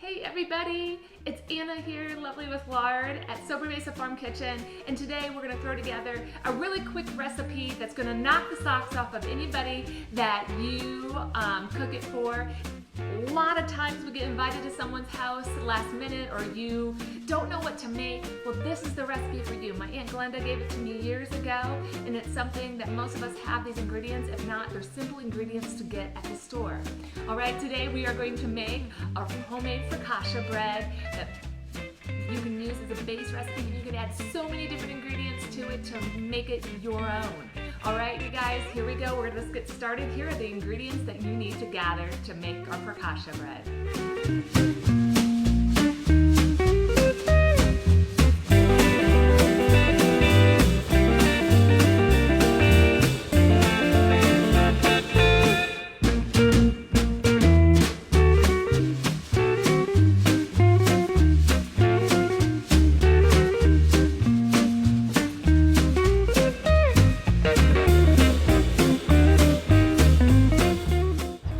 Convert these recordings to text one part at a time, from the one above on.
Hey everybody, it's Anna here, lovely with Lard at Sobremesa Farm Kitchen, and today we're going to throw together a really quick recipe that's going to knock the socks off of anybody that you cook it for. A lot of times we get invited to someone's house last minute or you don't know what to make. Well, this is the recipe for you. My Aunt Glenda gave it to me years ago, and it's something that most of us have these ingredients. If not, they're simple ingredients to get at the store. All right, today we are going to make our homemade Focaccia bread that you can use as a base recipe. You can add so many different ingredients to it to make it your own. All right, you guys, here we go. We're gonna get started. Here are the ingredients that you need to gather to make our Focaccia bread.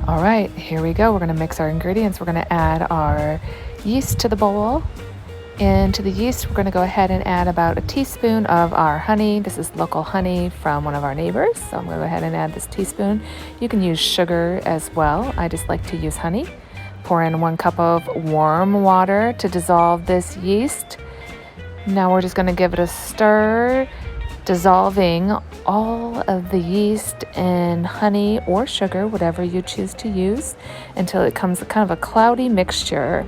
All right, here we go. We're going to mix our ingredients. We're going to add our yeast to the bowl. And to the yeast, we're going to go ahead and add about a teaspoon of our honey. This is local honey from one of our neighbors. So I'm going to go ahead and add this teaspoon. You can use sugar as well. I just like to use honey. Pour in 1 cup of warm water to dissolve this yeast. Now we're just going to give it a stir, dissolving all of the yeast in honey or sugar, whatever you choose to use, until it comes kind of a cloudy mixture.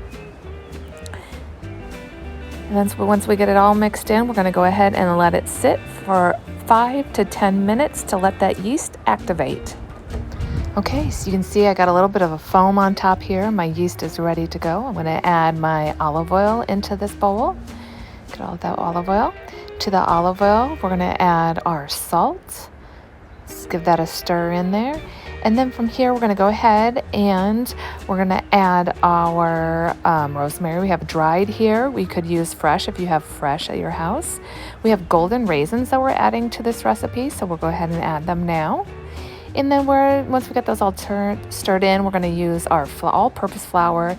And then once we get it all mixed in, we're going to go ahead and let it sit for 5 to 10 minutes to let that yeast activate. Okay, so you can see I got a little bit of a foam on top here. My yeast is ready to go. I'm going to add my olive oil into this bowl. Get all of that olive oil. To the olive oil, we're going to add our salt. Let's give that a stir in there. And then from here, we're going to go ahead and we're going to add our rosemary. We have dried here. We could use fresh if you have fresh at your house. We have golden raisins that we're adding to this recipe, so we'll go ahead and add them now. And then once we get those all stirred in, we're going to use our all-purpose flour,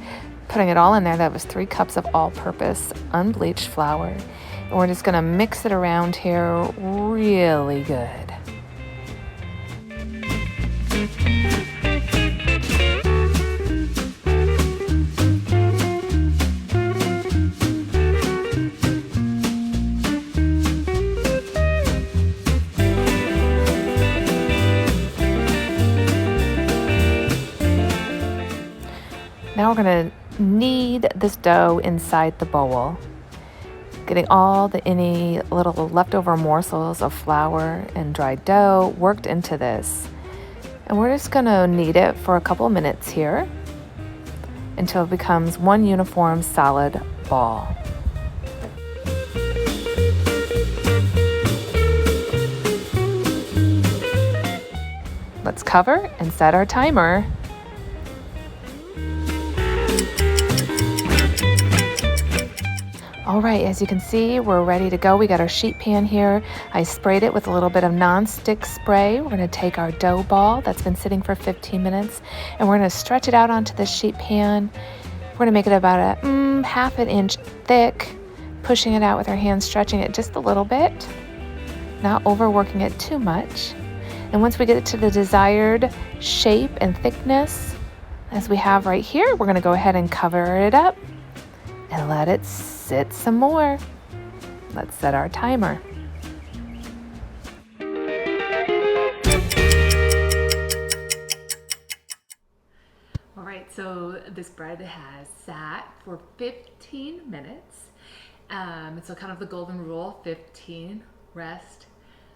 putting it all in there. That was 3 cups of all-purpose unbleached flour. And we're just going to mix it around here really good. Now we're going to knead this dough inside the bowl, getting any little leftover morsels of flour and dried dough worked into this. And we're just gonna knead it for a couple minutes here until it becomes one uniform solid ball. Let's cover and set our timer. All right, as you can see, we're ready to go. We got our sheet pan here. I sprayed it with a little bit of non-stick spray. We're gonna take our dough ball that's been sitting for 15 minutes and we're gonna stretch it out onto the sheet pan. We're gonna make it about a ½ inch thick, pushing it out with our hands, stretching it just a little bit, not overworking it too much. And once we get it to the desired shape and thickness, as we have right here, we're gonna go ahead and cover it up and let it sit some more. Let's set our timer. All right, so this bread has sat for 15 minutes. So kind of the golden rule, 15, rest,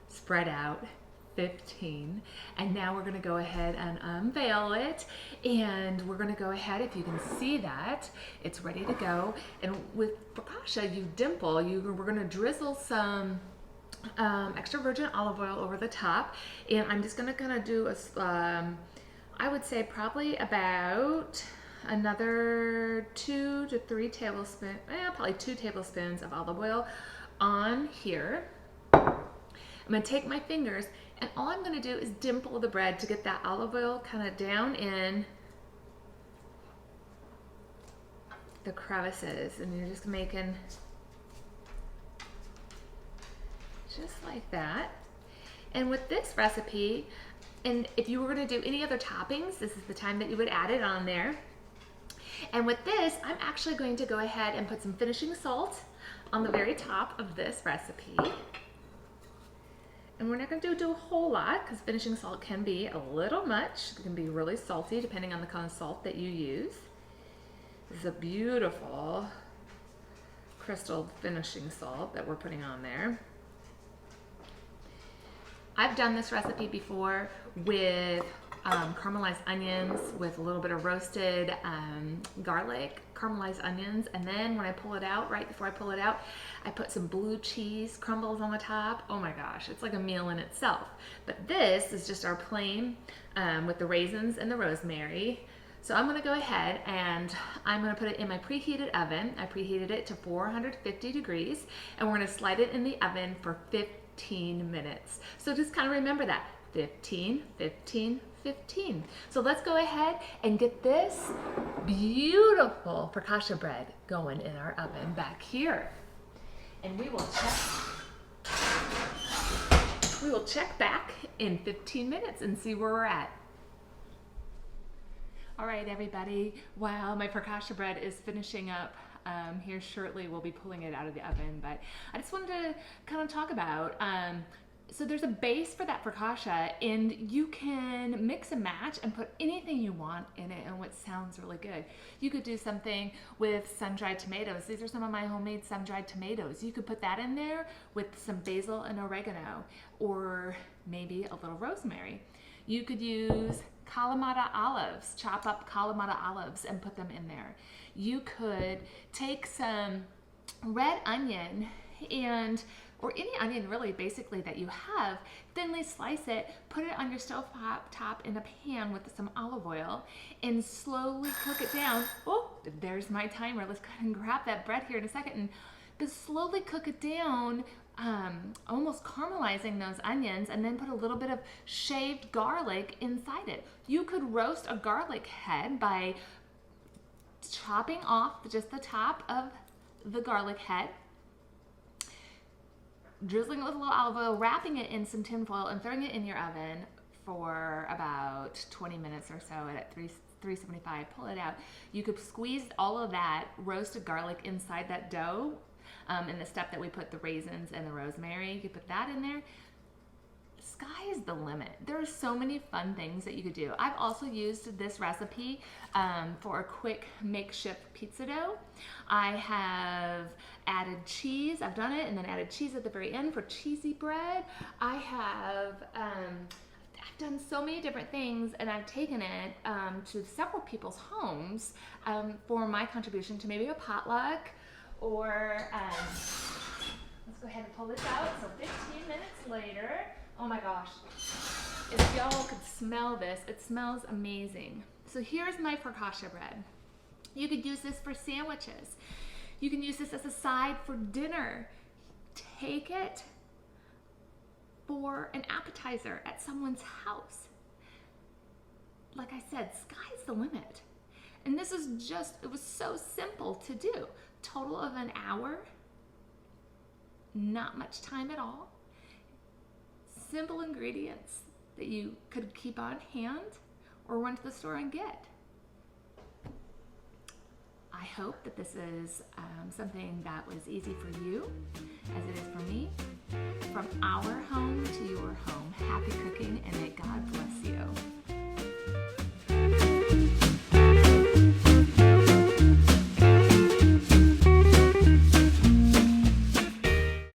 spread out, 15. And now we're gonna go ahead and unveil it. And we're gonna go ahead, if you can see that, it's ready to go. And with Focaccia, you dimple, we're gonna drizzle some extra virgin olive oil over the top. And I'm just gonna do I would say probably about another 2 to 3 tablespoons, probably 2 tablespoons of olive oil on here. I'm gonna take my fingers and all I'm gonna do is dimple the bread to get that olive oil kind of down in the crevices, and you're just making just like that. And with this recipe, and if you were gonna do any other toppings, this is the time that you would add it on there. And with this, I'm actually going to go ahead and put some finishing salt on the very top of this recipe. And we're not gonna do a whole lot because finishing salt can be a little much. It can be really salty depending on the kind of salt that you use. This is a beautiful crystal finishing salt that we're putting on there. I've done this recipe before with caramelized onions with a little bit of roasted garlic, caramelized onions, and then when I pull it out, right before I pull it out, I put some blue cheese crumbles on the top. Oh my gosh, it's like a meal in itself. But this is just our plain with the raisins and the rosemary. So I'm gonna go ahead and I'm gonna put it in my preheated oven. I preheated it to 450 degrees, and we're gonna slide it in the oven for 15 minutes. So just kind of remember that, 15, 15, 15. So let's go ahead and get this beautiful focaccia bread going in our oven back here. And we will check back in 15 minutes and see where we're at. All right, everybody, while my focaccia bread is finishing up here shortly, we'll be pulling it out of the oven, but I just wanted to kind of talk about, so there's a base for that focaccia, and you can mix and match and put anything you want in it and what sounds really good. You could do something with sun-dried tomatoes. These are some of my homemade sun-dried tomatoes. You could put that in there with some basil and oregano, or maybe a little rosemary. You could use Kalamata olives, chop up Kalamata olives and put them in there. You could take some red onion or any onion really basically that you have, thinly slice it, put it on your stove top in a pan with some olive oil, and slowly cook it down. Oh, there's my timer. Let's go ahead and grab that bread here in a second. But slowly cook it down, almost caramelizing those onions, and then put a little bit of shaved garlic inside it. You could roast a garlic head by chopping off just the top of the garlic head, drizzling it with a little olive oil, wrapping it in some tin foil, and throwing it in your oven for about 20 minutes or so at 375. Pull it out. You could squeeze all of that roasted garlic inside that dough in the step that we put the raisins and the rosemary. You could put that in there. Sky is the limit. There are so many fun things that you could do. I've also used this recipe for a quick makeshift pizza dough. I have added cheese. I've done it and then added cheese at the very end for cheesy bread. I've done so many different things, and I've taken it to several people's homes for my contribution to maybe a potluck, or let's go ahead and pull this out. So 15 minutes later, oh my gosh, if y'all could smell this, it smells amazing. So here's my focaccia bread. You could use this for sandwiches. You can use this as a side for dinner. Take it for an appetizer at someone's house. Like I said, sky's the limit. And this is just, it was so simple to do. Total of an hour, not much time at all. Simple ingredients that you could keep on hand or run to the store and get. I hope that this is something that was easy for you, as it is for me, from our home.